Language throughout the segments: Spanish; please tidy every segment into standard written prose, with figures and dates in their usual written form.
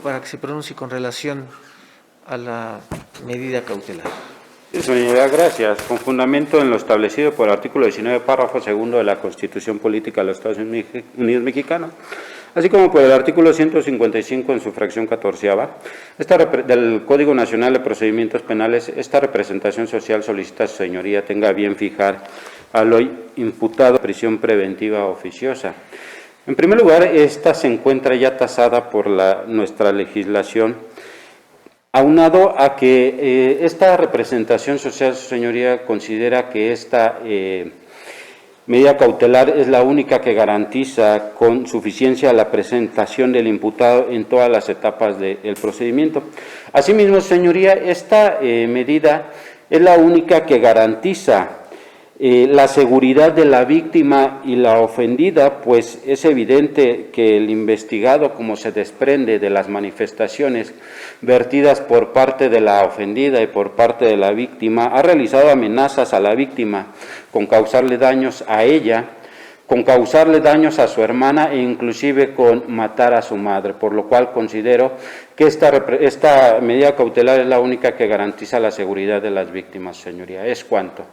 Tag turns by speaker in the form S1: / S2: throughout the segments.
S1: para que se pronuncie con relación a la medida cautelar.
S2: Sí, señoría, gracias. Con fundamento en lo establecido por el artículo 19, párrafo segundo de la Constitución Política de los Estados Unidos Mexicanos, así como por el artículo 155 en su fracción 14ª del Código Nacional de Procedimientos Penales, esta representación social solicita a su señoría tenga a bien fijar al hoy imputado prisión preventiva oficiosa. En primer lugar, esta se encuentra ya tasada por nuestra legislación, aunado a que esta representación social, su señoría, considera que esta medida cautelar es la única que garantiza con suficiencia la presentación del imputado en todas las etapas del procedimiento. Asimismo, señoría, esta medida es la única que garantiza la seguridad de la víctima y la ofendida, pues es evidente que el investigado, como se desprende de las manifestaciones vertidas por parte de la ofendida y por parte de la víctima, ha realizado amenazas a la víctima con causarle daños a ella, con causarle daños a su hermana e inclusive con matar a su madre, por lo cual considero que esta medida cautelar es la única que garantiza la seguridad de las víctimas, señoría. Es cuanto.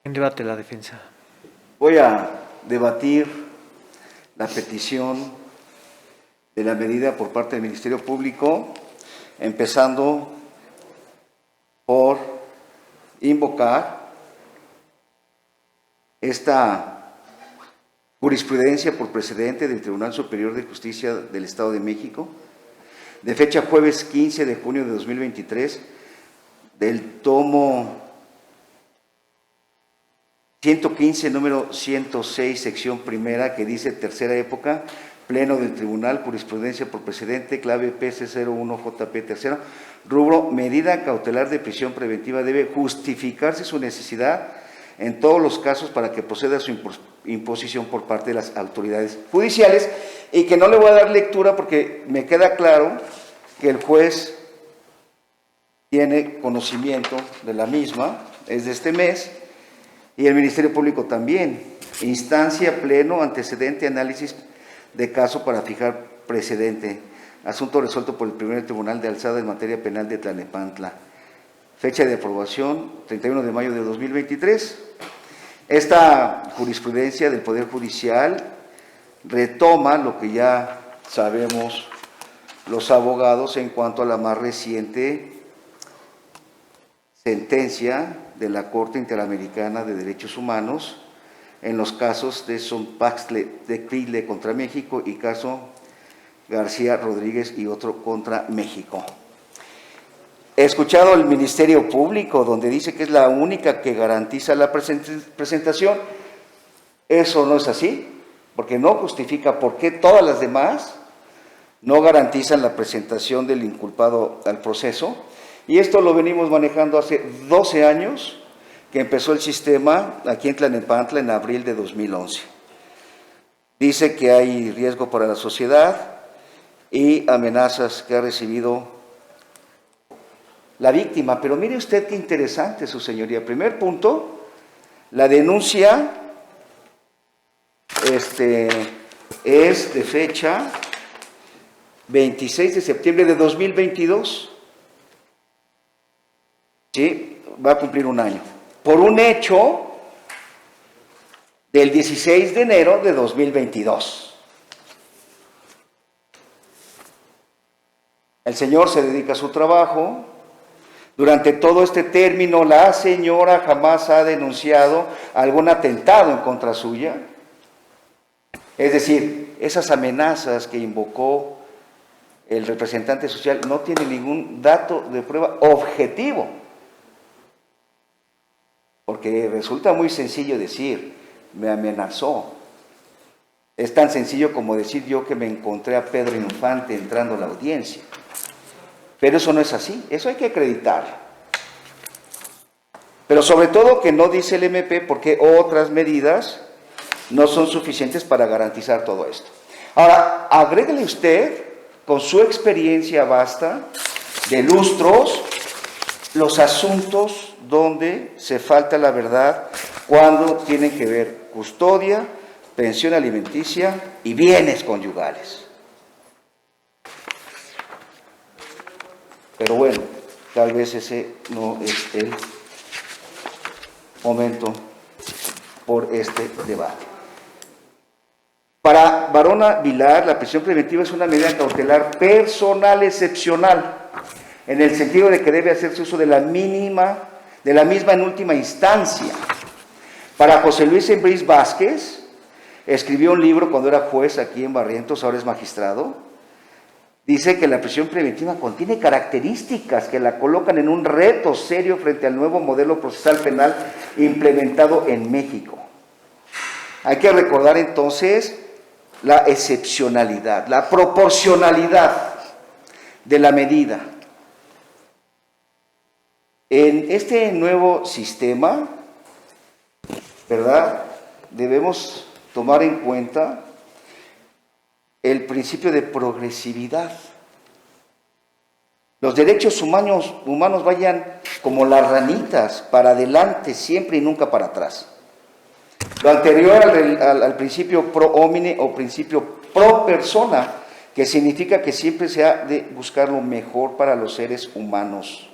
S1: En debate la defensa.
S3: Voy a debatir la petición de la medida por parte del Ministerio Público, empezando por invocar esta jurisprudencia por precedente del Tribunal Superior de Justicia del Estado de México, de fecha jueves 15 de junio de 2023, del tomo 115, número 106, sección primera, que dice tercera época, pleno del tribunal, jurisprudencia por precedente, clave PC01JP tercero, rubro, medida cautelar de prisión preventiva, debe justificarse su necesidad en todos los casos para que proceda a su imposición por parte de las autoridades judiciales, y que no le voy a dar lectura porque me queda claro que el juez tiene conocimiento de la misma, es de este mes, y el Ministerio Público también. Instancia, pleno, antecedente, análisis de caso para fijar precedente. Asunto resuelto por el primer Tribunal de Alzada en materia penal de Tlalnepantla. Fecha de aprobación, 31 de mayo de 2023. Esta jurisprudencia del Poder Judicial retoma lo que ya sabemos los abogados en cuanto a la más reciente sentencia de la Corte Interamericana de Derechos Humanos en los casos de Sonpaxtle de Quile contra México y caso García Rodríguez y otro contra México. He escuchado al Ministerio Público donde dice que es la única que garantiza la presentación. Eso no es así, porque no justifica por qué todas las demás no garantizan la presentación del inculpado al proceso. Y esto lo venimos manejando hace 12 años que empezó el sistema aquí en Tlalnepantla en abril de 2011. Dice que hay riesgo para la sociedad y amenazas que ha recibido la víctima. Pero mire usted qué interesante, su señoría. Primer punto, la denuncia es de fecha 26 de septiembre de 2022. Sí, va a cumplir un año. Por un hecho del 16 de enero de 2022. El señor se dedica a su trabajo. Durante todo este término, la señora jamás ha denunciado algún atentado en contra suya. Es decir, esas amenazas que invocó el representante social no tienen ningún dato de prueba objetivo. Porque resulta muy sencillo decir, me amenazó. Es tan sencillo como decir yo que me encontré a Pedro Infante entrando a la audiencia. Pero eso no es así, eso hay que acreditarlo. Pero sobre todo que no dice el MP porque otras medidas no son suficientes para garantizar todo esto. Ahora, agréguele usted, con su experiencia vasta de lustros, los asuntos donde se falta la verdad cuando tienen que ver custodia, pensión alimenticia y bienes conyugales. Pero bueno, tal vez ese no es el momento por este debate. Para Varona Vilar, la prisión preventiva es una medida cautelar personal excepcional, en el sentido de que debe hacerse uso de la misma en última instancia. Para José Luis Embriz Vázquez, escribió un libro cuando era juez aquí en Barrientos, ahora es magistrado. Dice que la prisión preventiva contiene características que la colocan en un reto serio frente al nuevo modelo procesal penal implementado en México. Hay que recordar entonces la excepcionalidad, la proporcionalidad de la medida. En este nuevo sistema, ¿verdad?, debemos tomar en cuenta el principio de progresividad. Los derechos humanos vayan como las ranitas, para adelante siempre y nunca para atrás. Lo anterior al principio pro homine o principio pro persona, que significa que siempre se ha de buscar lo mejor para los seres humanos.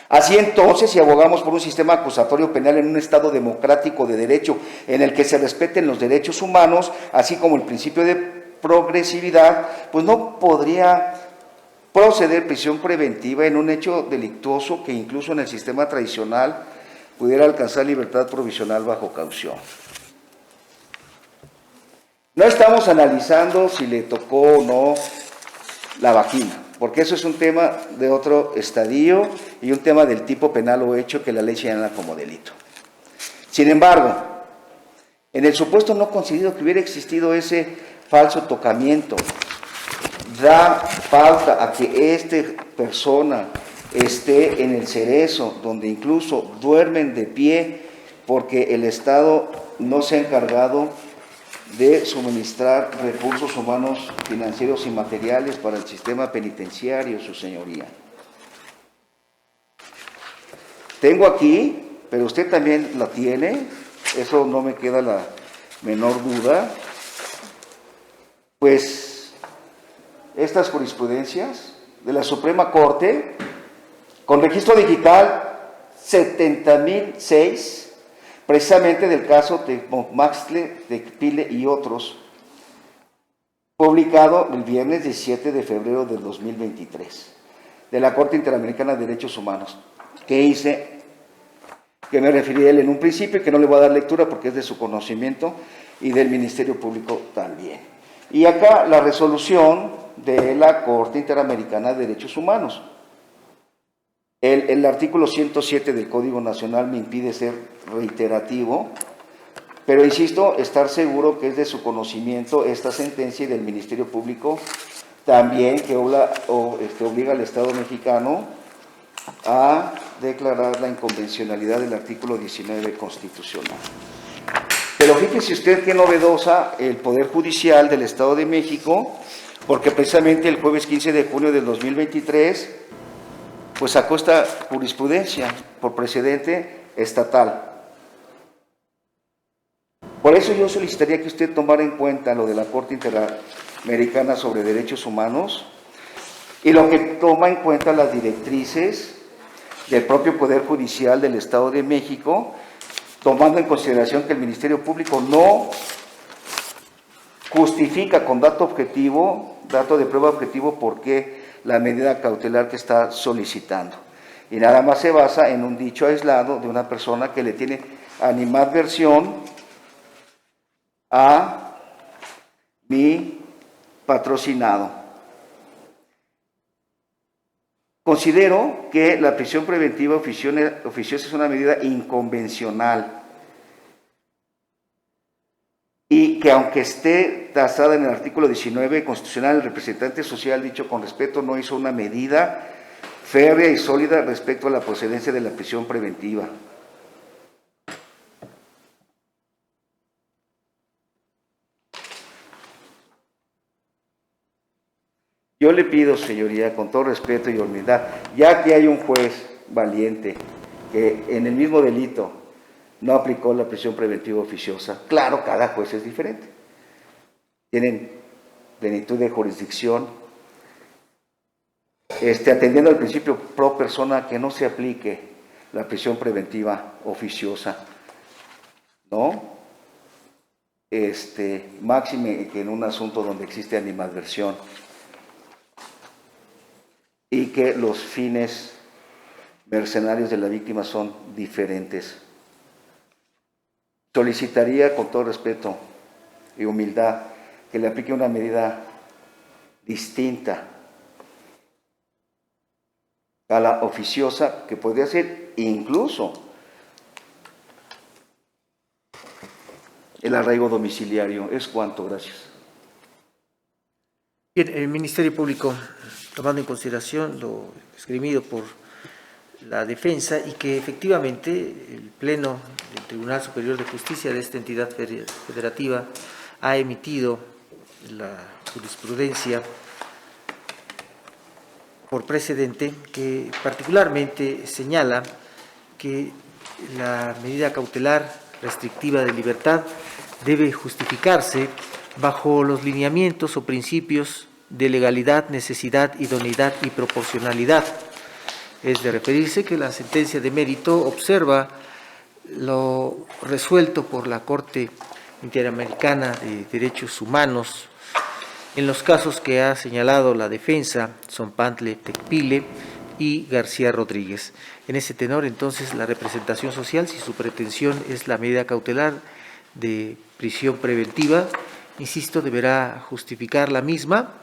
S3: Así entonces, si abogamos por un sistema acusatorio penal en un Estado democrático de derecho, en el que se respeten los derechos humanos, así como el principio de progresividad, pues no podría proceder prisión preventiva en un hecho delictuoso que incluso en el sistema tradicional pudiera alcanzar libertad provisional bajo caución. No estamos analizando si le tocó o no la vagina, porque eso es un tema de otro estadio y un tema del tipo penal o hecho que la ley señala como delito. Sin embargo, en el supuesto no concedido que hubiera existido ese falso tocamiento, da falta a que esta persona esté en el cerezo, donde incluso duermen de pie, porque el Estado no se ha encargado de suministrar recursos humanos, financieros y materiales para el sistema penitenciario, su señoría. Tengo aquí, pero usted también la tiene, eso no me queda la menor duda, pues estas jurisprudencias de la Suprema Corte, con registro digital 70.006, precisamente del caso Tecmomaxtle, Tecpile y otros, publicado el viernes 17 de febrero del 2023, de la Corte Interamericana de Derechos Humanos, que me referí a él en un principio y que no le voy a dar lectura porque es de su conocimiento y del Ministerio Público también. Y acá la resolución de la Corte Interamericana de Derechos Humanos. El artículo 107 del Código Nacional me impide ser reiterativo, pero insisto, estar seguro que es de su conocimiento esta sentencia y del Ministerio Público también, que obliga al Estado mexicano a declarar la inconvencionalidad del artículo 19 constitucional. Pero fíjese usted qué novedosa el Poder Judicial del Estado de México, porque precisamente el jueves 15 de junio del 2023, pues sacó esta jurisprudencia por precedente estatal. Por eso yo solicitaría que usted tomara en cuenta lo de la Corte Interamericana sobre Derechos Humanos y lo que toma en cuenta las directrices del propio Poder Judicial del Estado de México, tomando en consideración que el Ministerio Público no justifica con dato de prueba objetivo por qué la medida cautelar que está solicitando. Y nada más se basa en un dicho aislado de una persona que le tiene animadversión a mi patrocinado. Considero que la prisión preventiva oficiosa es una medida inconvencional y que aunque esté tasada en el artículo 19 constitucional, el representante social, dicho con respeto, no hizo una medida férrea y sólida respecto a la procedencia de la prisión preventiva. Yo le pido, señoría, con todo respeto y humildad, ya que hay un juez valiente que en el mismo delito no aplicó la prisión preventiva oficiosa, claro, cada juez es diferente, tienen plenitud de jurisdicción, atendiendo al principio pro persona, que no se aplique la prisión preventiva oficiosa, ¿no? Máxime que en un asunto donde existe animadversión y que los fines mercenarios de la víctima son diferentes. Solicitaría con todo respeto y humildad que le aplique una medida distinta a la oficiosa, que podría ser incluso el arraigo domiciliario. Es cuanto, gracias.
S1: Bien, el Ministerio Público, tomando en consideración lo esgrimido por la defensa y que efectivamente el Pleno del Tribunal Superior de Justicia de esta entidad federativa ha emitido la jurisprudencia por precedente que particularmente señala que la medida cautelar restrictiva de libertad debe justificarse bajo los lineamientos o principios de legalidad, necesidad, idoneidad y proporcionalidad. Es de referirse que la sentencia de mérito observa lo resuelto por la Corte Interamericana de Derechos Humanos en los casos que ha señalado la defensa, Sonpantle Tecpile y García Rodríguez. En ese tenor, entonces, la representación social, si su pretensión es la medida cautelar de prisión preventiva, insisto, deberá justificar la misma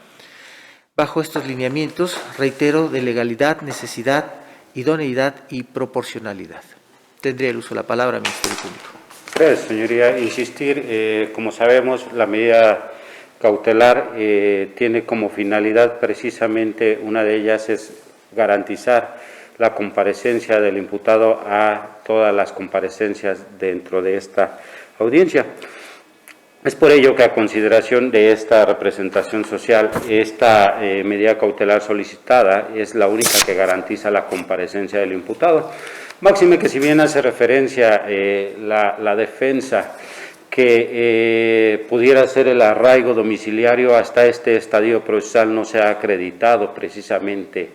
S1: bajo estos lineamientos, reitero, de legalidad, necesidad, idoneidad y proporcionalidad. Tendría el uso de la palabra, Ministerio Público.
S2: Gracias, señoría. Insistir, como sabemos, la medida cautelar tiene como finalidad precisamente, una de ellas es garantizar la comparecencia del imputado a todas las comparecencias dentro de esta audiencia. Es por ello que, a consideración de esta representación social, esta medida cautelar solicitada es la única que garantiza la comparecencia del imputado. Máxime que, si bien hace referencia la defensa que pudiera ser el arraigo domiciliario, hasta este estadio procesal no se ha acreditado precisamente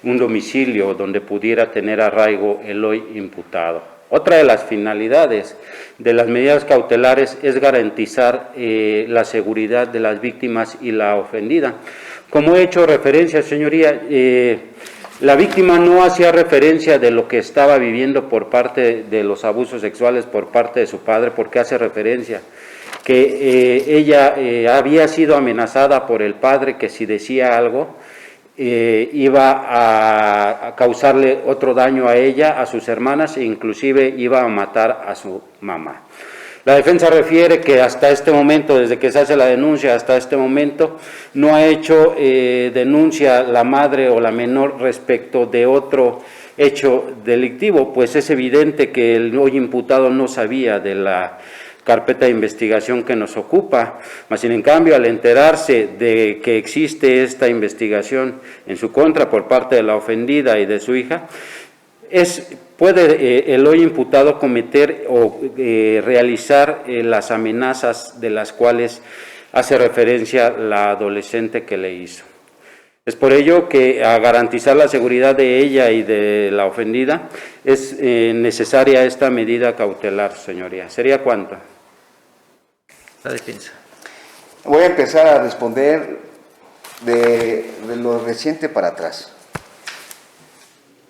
S2: un domicilio donde pudiera tener arraigo el hoy imputado. Otra de las finalidades de las medidas cautelares es garantizar la seguridad de las víctimas y la ofendida. Como he hecho referencia, señoría, la víctima no hacía referencia de lo que estaba viviendo por parte de los abusos sexuales por parte de su padre, porque hace referencia que ella había sido amenazada por el padre, que si decía algo iba a causarle otro daño a ella, a sus hermanas, e inclusive iba a matar a su mamá. La defensa refiere que hasta este momento, desde que se hace la denuncia hasta este momento, no ha hecho denuncia la madre o la menor respecto de otro hecho delictivo, pues es evidente que el hoy imputado no sabía de la carpeta de investigación que nos ocupa, mas sin en cambio, al enterarse de que existe esta investigación en su contra por parte de la ofendida y de su hija, puede el hoy imputado cometer o realizar las amenazas de las cuales hace referencia la adolescente que le hizo. Es por ello que, a garantizar la seguridad de ella y de la ofendida, es necesaria esta medida cautelar, señoría. ¿Sería cuánto?
S1: La defensa.
S3: Voy a empezar a responder de lo reciente para atrás.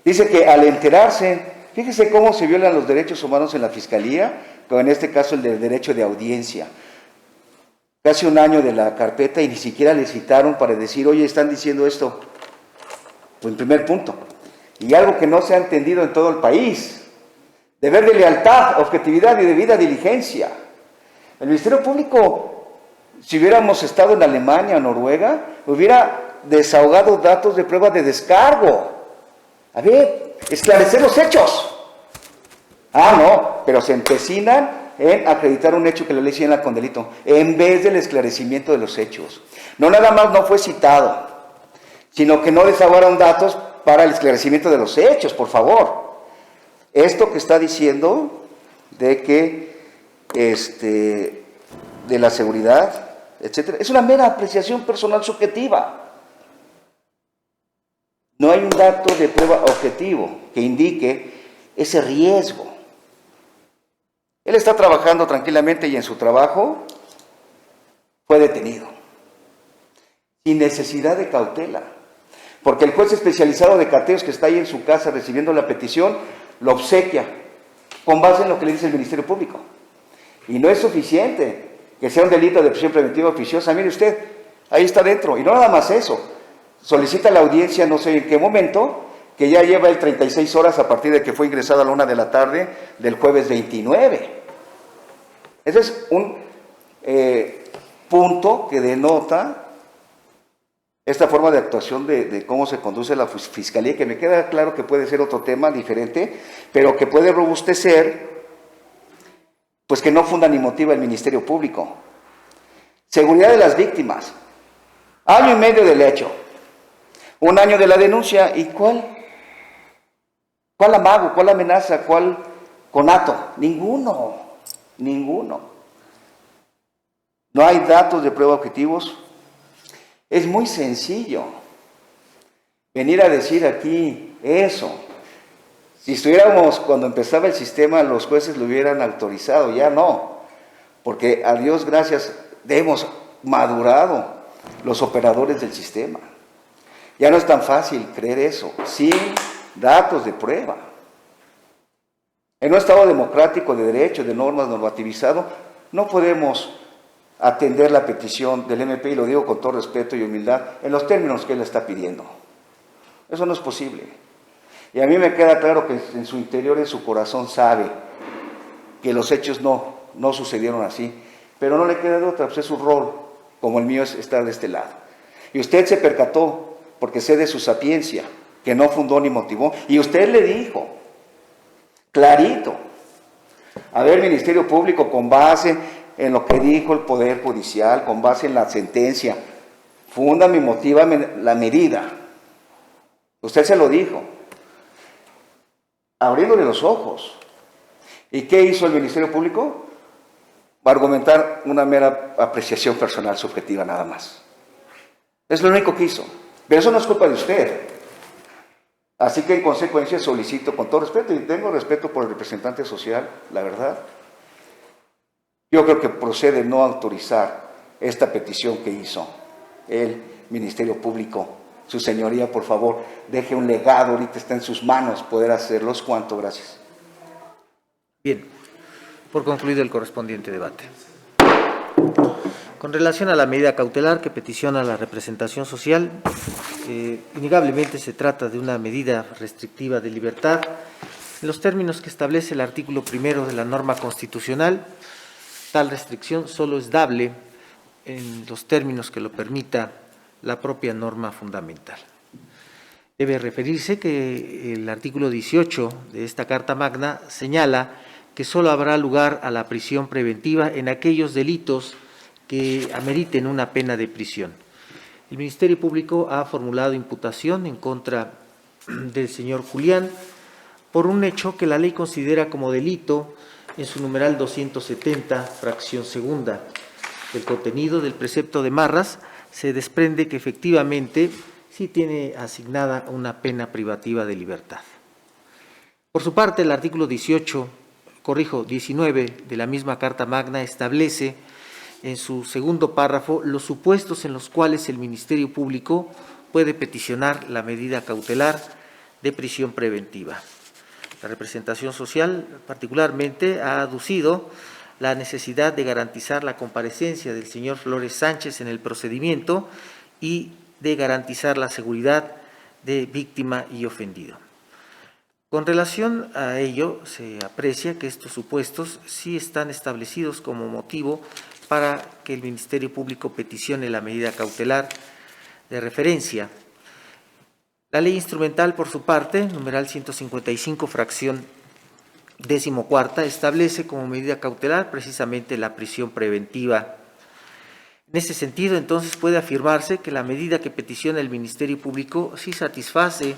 S3: Dice que al enterarse, fíjese cómo se violan los derechos humanos en la Fiscalía, como en este caso el del derecho de audiencia. Casi un año de la carpeta y ni siquiera le citaron para decir, oye, están diciendo esto. Pues en primer punto. Y algo que no se ha entendido en todo el país: deber de lealtad, objetividad y debida diligencia. El Ministerio Público, si hubiéramos estado en Alemania o Noruega, hubiera desahogado datos de prueba de descargo. A ver, esclarecer los hechos. Ah, no, pero se empecinan en acreditar un hecho que la ley señala con delito, en vez del esclarecimiento de los hechos. No nada más no fue citado, sino que no desahogaron datos para el esclarecimiento de los hechos, por favor. Esto que está diciendo de que de la seguridad, etcétera, es una mera apreciación personal subjetiva. No hay un dato de prueba objetivo que indique ese riesgo. Él está trabajando tranquilamente y en su trabajo fue detenido, sin necesidad de cautela, porque el juez especializado de cateos que está ahí en su casa recibiendo la petición, lo obsequia con base en lo que le dice el Ministerio Público. Y no es suficiente que sea un delito de prisión preventiva oficiosa. Mire usted, ahí está dentro. Y no nada más eso, solicita la audiencia no sé en qué momento, que ya lleva el 36 horas a partir de que fue ingresado a la 1 de la tarde del jueves 29. Ese es un punto que denota esta forma de actuación de cómo se conduce la Fiscalía, que me queda claro que puede ser otro tema diferente, pero que puede robustecer, pues que no funda ni motiva el Ministerio Público. Seguridad de las víctimas. Año y medio del hecho. 1 año de la denuncia. ¿Y cuál? ¿Cuál amago? ¿Cuál amenaza? ¿Cuál conato? Ninguno. Ninguno. No hay datos de prueba objetivos. Es muy sencillo venir a decir aquí eso. Si estuviéramos cuando empezaba el sistema, los jueces lo hubieran autorizado, ya no, porque a Dios gracias hemos madurado los operadores del sistema. Ya no es tan fácil creer eso, sin datos de prueba. En un Estado democrático de derecho, de normas normativizado, no podemos atender la petición del MP, y lo digo con todo respeto y humildad, en los términos que él está pidiendo. Eso no es posible. Y a mí me queda claro que en su interior, en su corazón, sabe que los hechos no sucedieron así, pero no le queda de otra, pues es su rol, como el mío es estar de este lado. Y usted se percató, porque sé de su sapiencia, que no fundó ni motivó, y usted le dijo, clarito, a ver, Ministerio Público, con base en lo que dijo el Poder Judicial, con base en la sentencia, fúndame y motívame la medida. Usted se lo dijo, abriéndole los ojos. ¿Y qué hizo el Ministerio Público? Argumentar una mera apreciación personal subjetiva nada más. Es lo único que hizo. Pero eso no es culpa de usted. Así que en consecuencia solicito con todo respeto, y tengo respeto por el representante social, la verdad. Yo creo que procede no autorizar esta petición que hizo el Ministerio Público. Su señoría, por favor, deje un legado, ahorita está en sus manos poder hacerlos. ¿Cuánto? Gracias.
S1: Bien, por concluido el correspondiente debate. Con relación a la medida cautelar que peticiona la representación social, innegablemente se trata de una medida restrictiva de libertad en los términos que establece el artículo 1 de la norma constitucional. Tal restricción solo es dable en los términos que lo permita la propia norma fundamental. Debe referirse que el artículo 18 de esta Carta Magna señala que solo habrá lugar a la prisión preventiva en aquellos delitos que ameriten una pena de prisión. El Ministerio Público ha formulado imputación en contra del señor Julián por un hecho que la ley considera como delito en su numeral 270, fracción segunda. Del contenido del precepto de Marras se desprende que efectivamente sí tiene asignada una pena privativa de libertad. Por su parte, el artículo 19 de la misma Carta Magna establece en su segundo párrafo los supuestos en los cuales el Ministerio Público puede peticionar la medida cautelar de prisión preventiva. La representación social particularmente ha aducido la necesidad de garantizar la comparecencia del señor Flores Sánchez en el procedimiento y de garantizar la seguridad de víctima y ofendido. Con relación a ello, se aprecia que estos supuestos sí están establecidos como motivo para que el Ministerio Público peticione la medida cautelar de referencia. La ley instrumental, por su parte, numeral 155, fracción 14ª, establece como medida cautelar precisamente la prisión preventiva. En ese sentido, entonces, puede afirmarse que la medida que peticiona el Ministerio Público sí satisface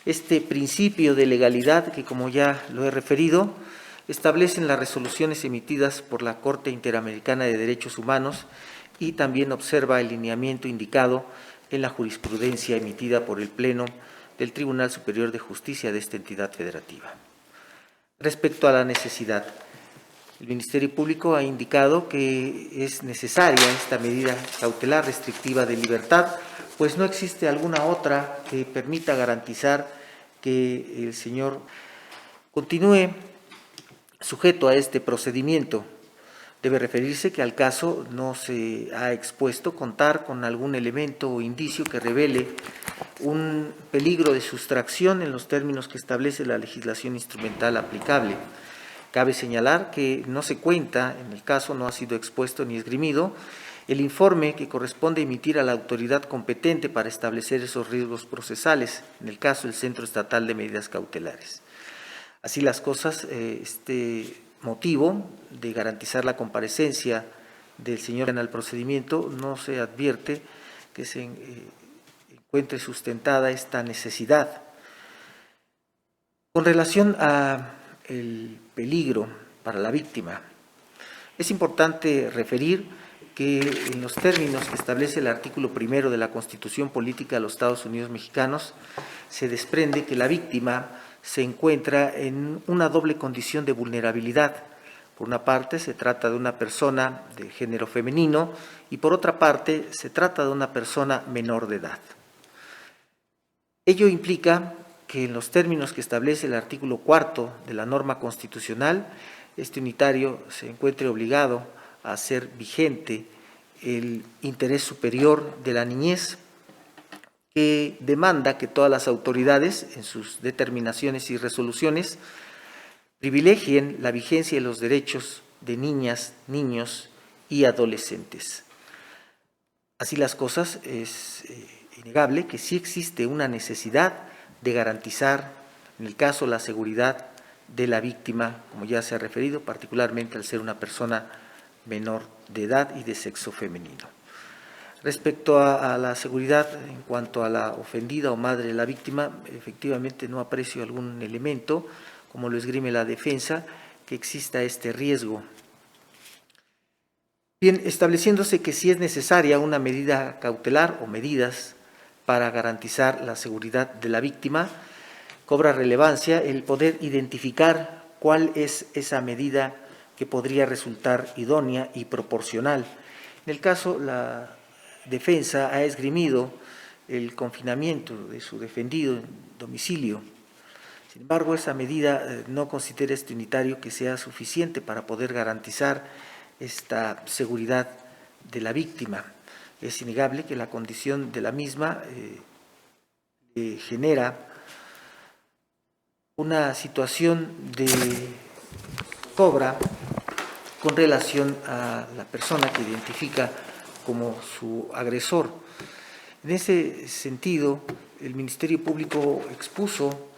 S1: este principio de legalidad que, como ya lo he referido, establecen las resoluciones emitidas por la Corte Interamericana de Derechos Humanos y también observa el lineamiento indicado en la jurisprudencia emitida por el Pleno del Tribunal Superior de Justicia de esta entidad federativa. Respecto a la necesidad, el Ministerio Público ha indicado que es necesaria esta medida cautelar restrictiva de libertad, pues no existe alguna otra que permita garantizar que el señor continúe sujeto a este procedimiento. Debe referirse que al caso no se ha expuesto contar con algún elemento o indicio que revele un peligro de sustracción en los términos que establece la legislación instrumental aplicable. Cabe señalar que no se cuenta, en el caso no ha sido expuesto ni esgrimido, el informe que corresponde emitir a la autoridad competente para establecer esos riesgos procesales, en el caso el Centro Estatal de Medidas Cautelares. Así las cosas, este motivo de garantizar la comparecencia del señor en el procedimiento no se advierte que se encuentre sustentada esta necesidad. Con relación a el peligro para la víctima, es importante referir que en los términos que establece el artículo 1 de la Constitución Política de los Estados Unidos Mexicanos, se desprende que la víctima se encuentra en una doble condición de vulnerabilidad. Por una parte, se trata de una persona de género femenino y por otra parte, se trata de una persona menor de edad. Ello implica que en los términos que establece el artículo 4 de la norma constitucional, este unitario se encuentre obligado a hacer vigente el interés superior de la niñez, que demanda que todas las autoridades, en sus determinaciones y resoluciones, privilegien la vigencia de los derechos de niñas, niños y adolescentes. Así las cosas, es innegable que sí existe una necesidad de garantizar, en el caso, la seguridad de la víctima, como ya se ha referido, particularmente al ser una persona menor de edad y de sexo femenino. Respecto a la seguridad en cuanto a la ofendida o madre de la víctima, efectivamente no aprecio algún elemento, como lo esgrime la defensa, que exista este riesgo. Bien, estableciéndose que sí es necesaria una medida cautelar o medidas para garantizar la seguridad de la víctima, cobra relevancia el poder identificar cuál es esa medida que podría resultar idónea y proporcional. En el caso, la defensa ha esgrimido el confinamiento de su defendido en domicilio. Sin embargo, esa medida no considera este unitario que sea suficiente para poder garantizar esta seguridad de la víctima. Es innegable que la condición de la misma genera una situación de cobra con relación a la persona que identifica como su agresor. En ese sentido, el Ministerio Público expuso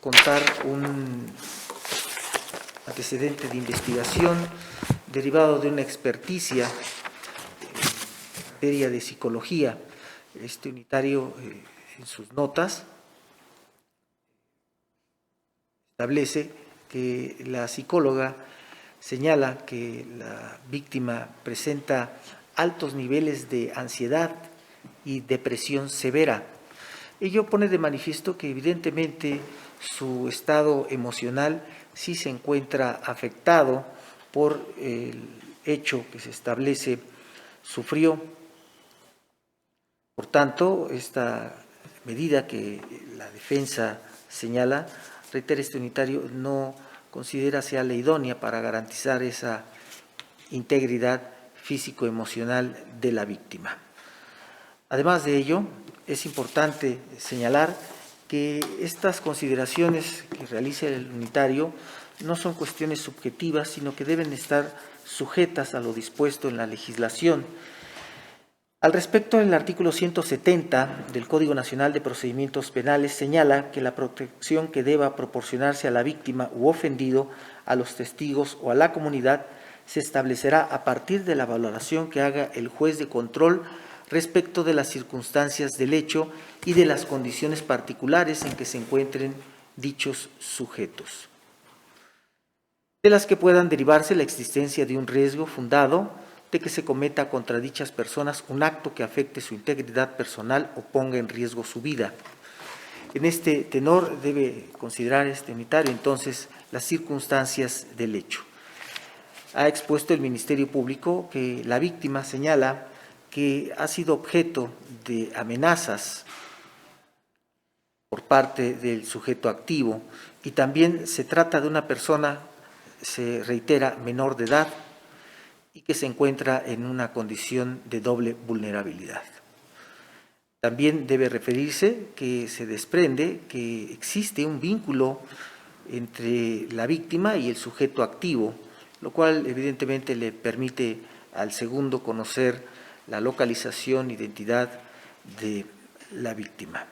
S1: contar un antecedente de investigación derivado de una experticia en materia de psicología. Este unitario, en sus notas, establece que la psicóloga señala que la víctima presenta altos niveles de ansiedad y depresión severa. Ello pone de manifiesto que evidentemente su estado emocional sí se encuentra afectado por el hecho que se establece sufrió. Por tanto, esta medida que la defensa señala, reitera este unitario, no considera sea la idónea para garantizar esa integridad físico-emocional de la víctima. Además de ello, es importante señalar que estas consideraciones que realiza el unitario no son cuestiones subjetivas, sino que deben estar sujetas a lo dispuesto en la legislación. Al respecto, el artículo 170 del Código Nacional de Procedimientos Penales señala que la protección que deba proporcionarse a la víctima u ofendido, a los testigos o a la comunidad se establecerá a partir de la valoración que haga el juez de control respecto de las circunstancias del hecho y de las condiciones particulares en que se encuentren dichos sujetos, de las que puedan derivarse la existencia de un riesgo fundado de que se cometa contra dichas personas un acto que afecte su integridad personal o ponga en riesgo su vida. En este tenor debe considerar este unitario entonces las circunstancias del hecho. Ha expuesto el Ministerio Público que la víctima señala que ha sido objeto de amenazas por parte del sujeto activo y también se trata de una persona, se reitera, menor de edad y que se encuentra en una condición de doble vulnerabilidad. También debe referirse que se desprende que existe un vínculo entre la víctima y el sujeto activo, lo cual evidentemente le permite al segundo conocer la localización, identidad de la víctima.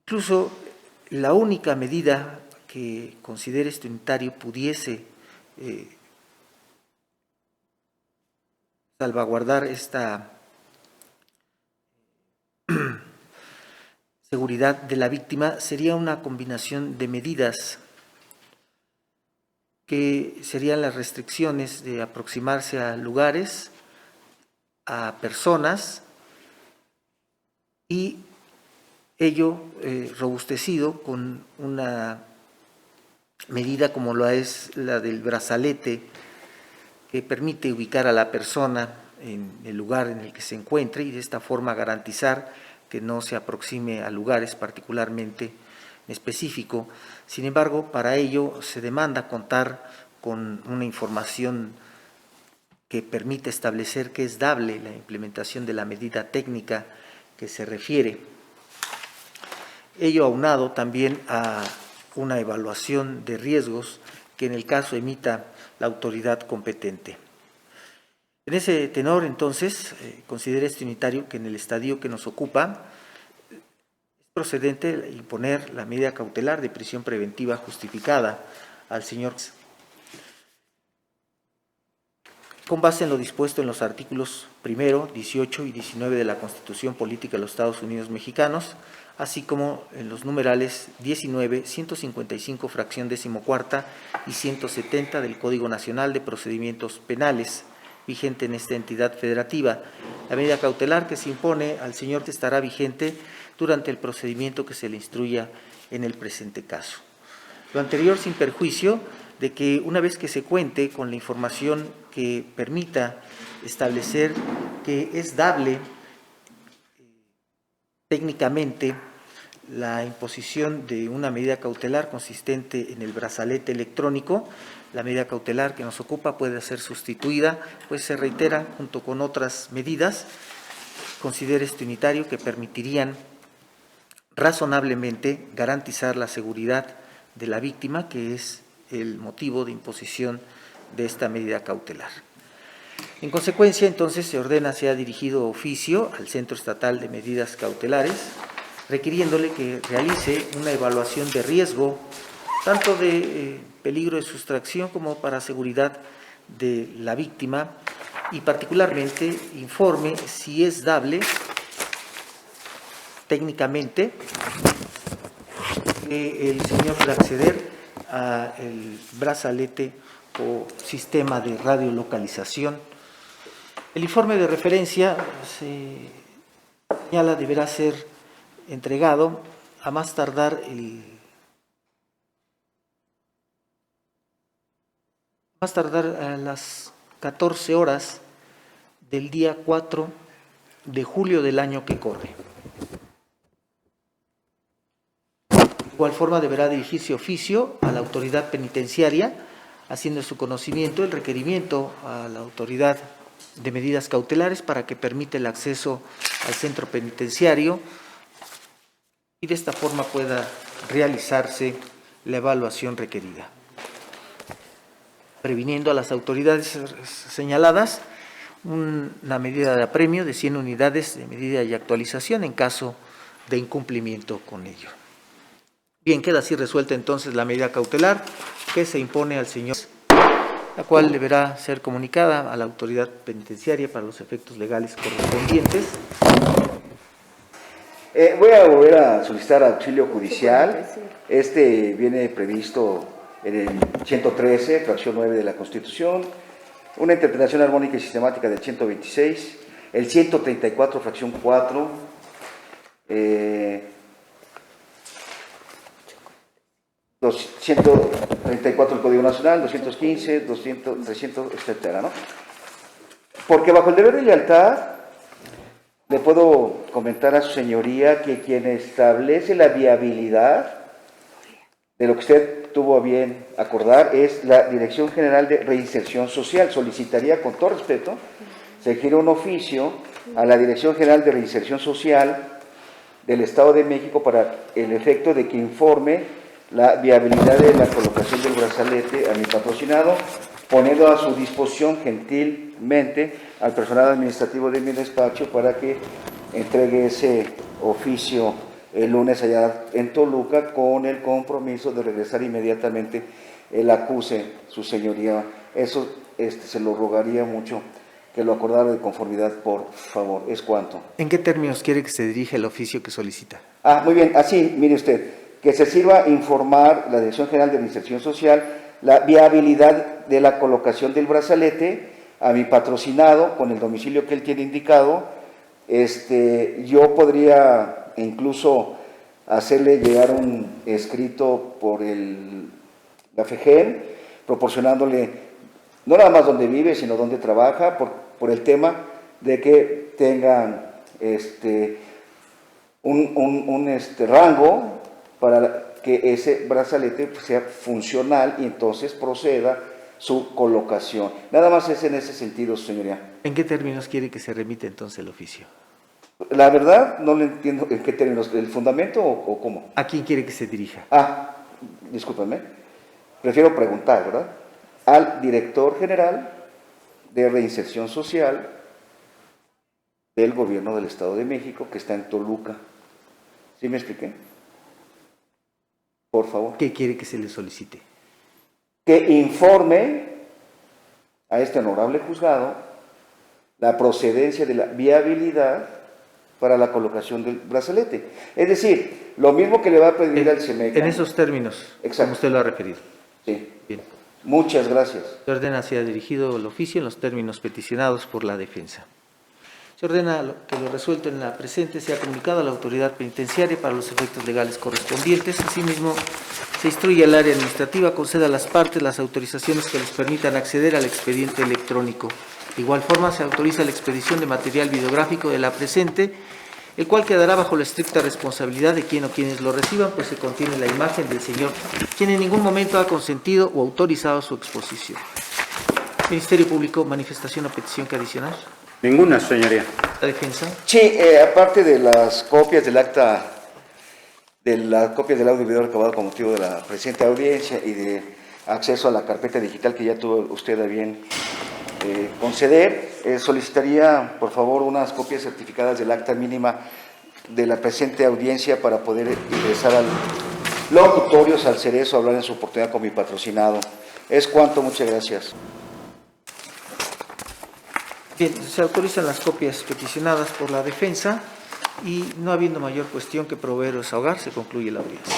S1: Incluso la única medida que considere este unitario pudiese salvaguardar esta seguridad de la víctima sería una combinación de medidas que serían las restricciones de aproximarse a lugares, a personas, y ello robustecido con una medida como lo es la del brazalete, que permite ubicar a la persona en el lugar en el que se encuentre y de esta forma garantizar que no se aproxime a lugares particularmente específico. Sin embargo, para ello se demanda contar con una información que permite establecer que es dable la implementación de la medida técnica que se refiere. Ello aunado también a una evaluación de riesgos que en el caso emita la autoridad competente. En ese tenor, entonces, considera este unitario que en el estadio que nos ocupa es procedente imponer la medida cautelar de prisión preventiva justificada al señor con base en lo dispuesto en los artículos 1, 18 y 19 de la Constitución Política de los Estados Unidos Mexicanos, así como en los numerales 19, 155, fracción 14ª y 170 del Código Nacional de Procedimientos Penales, vigente en esta entidad federativa. La medida cautelar que se impone al señor estará vigente durante el procedimiento que se le instruya en el presente caso. Lo anterior sin perjuicio de que una vez que se cuente con la información que permita establecer que es dable técnicamente la imposición de una medida cautelar consistente en el brazalete electrónico, la medida cautelar que nos ocupa puede ser sustituida, pues se reitera junto con otras medidas, considera este unitario que permitirían razonablemente garantizar la seguridad de la víctima, que es el motivo de imposición de esta medida cautelar. En consecuencia, entonces, se ordena sea dirigido oficio al Centro Estatal de Medidas Cautelares, requiriéndole que realice una evaluación de riesgo, tanto de peligro de sustracción como para seguridad de la víctima, y particularmente informe si es dable técnicamente que el señor pueda acceder al brazalete o sistema de radiolocalización. El informe de referencia se señala deberá ser entregado a más tardar a las 14 horas del día 4 de julio del año que corre. De igual forma deberá dirigirse oficio a la autoridad penitenciaria, haciendo su conocimiento el requerimiento a la autoridad de medidas cautelares para que permita el acceso al centro penitenciario y de esta forma pueda realizarse la evaluación requerida, previniendo a las autoridades señaladas una medida de apremio de 100 unidades de medida y actualización en caso de incumplimiento con ello. Bien, queda así resuelta entonces la medida cautelar que se impone al señor, la cual deberá ser comunicada a la autoridad penitenciaria para los efectos legales correspondientes.
S3: Voy a volver a solicitar auxilio judicial. Este viene previsto en el 113, fracción 9 de la Constitución, una interpretación armónica y sistemática del 126, el 134, fracción 4, 234 del Código Nacional, 215, 200, 300, etcétera, ¿no? Porque bajo el deber de lealtad, le puedo comentar a su señoría que quien establece la viabilidad de lo que usted tuvo a bien acordar es la Dirección General de Reinserción Social. Solicitaría, con todo respeto, se gira un oficio a la Dirección General de Reinserción Social del Estado de México para el efecto de que informe la viabilidad de la colocación del brazalete a mi patrocinado, poniendo a su disposición gentilmente al personal administrativo de mi despacho para que entregue ese oficio el lunes allá en Toluca, con el compromiso de regresar inmediatamente el acuse, su señoría. Eso se lo rogaría mucho que lo acordara de conformidad, por favor. Es cuanto.
S1: ¿En qué términos quiere que se dirija el oficio que solicita?
S3: Muy bien, así, mire usted, que se sirva informar la Dirección General de Reinserción Social la viabilidad de la colocación del brazalete a mi patrocinado con el domicilio que él tiene indicado. Yo podría incluso hacerle llegar un escrito por la FEGEN, proporcionándole no nada más dónde vive, sino dónde trabaja, por el tema de que tengan un rango para que ese brazalete sea funcional y entonces proceda su colocación. Nada más es en ese sentido, señoría.
S1: ¿En qué términos quiere que se remite entonces el oficio?
S3: La verdad, no le entiendo en qué términos, ¿el fundamento o cómo?
S1: ¿A quién quiere que se dirija?
S3: Discúlpeme, prefiero preguntar, ¿verdad? Al director general de Reinserción Social del Gobierno del Estado de México, que está en Toluca. ¿Sí me expliqué? Por favor.
S1: ¿Qué quiere que se le solicite?
S3: Que informe a este honorable juzgado la procedencia de la viabilidad para la colocación del brazalete. Es decir, lo mismo que le va a pedir al CEMECA.
S1: En esos términos,
S3: exacto,
S1: como usted lo ha referido.
S3: Sí.
S1: Bien.
S3: Muchas gracias.
S1: Se ordena sea dirigido el oficio en los términos peticionados por la defensa. Se ordena que lo resuelto en la presente sea comunicado a la autoridad penitenciaria para los efectos legales correspondientes. Asimismo, se instruye al área administrativa conceda a las partes las autorizaciones que les permitan acceder al expediente electrónico. De igual forma, se autoriza la expedición de material videográfico de la presente, el cual quedará bajo la estricta responsabilidad de quien o quienes lo reciban, pues se contiene la imagen del señor, quien en ningún momento ha consentido o autorizado su exposición. Ministerio Público, manifestación o petición que adicionar.
S2: Ninguna, señoría.
S1: La defensa.
S3: Sí, aparte de las copias del acta, de las copias del audio y video recabado con motivo de la presente audiencia y de acceso a la carpeta digital que ya tuvo usted a bien conceder, solicitaría por favor unas copias certificadas del acta mínima de la presente audiencia para poder ingresar al locutorio al Cerezo a hablar en su oportunidad con mi patrocinado. Es cuanto, muchas gracias.
S1: Bien, se autorizan las copias peticionadas por la defensa y no habiendo mayor cuestión que proveer o desahogar, se concluye la audiencia.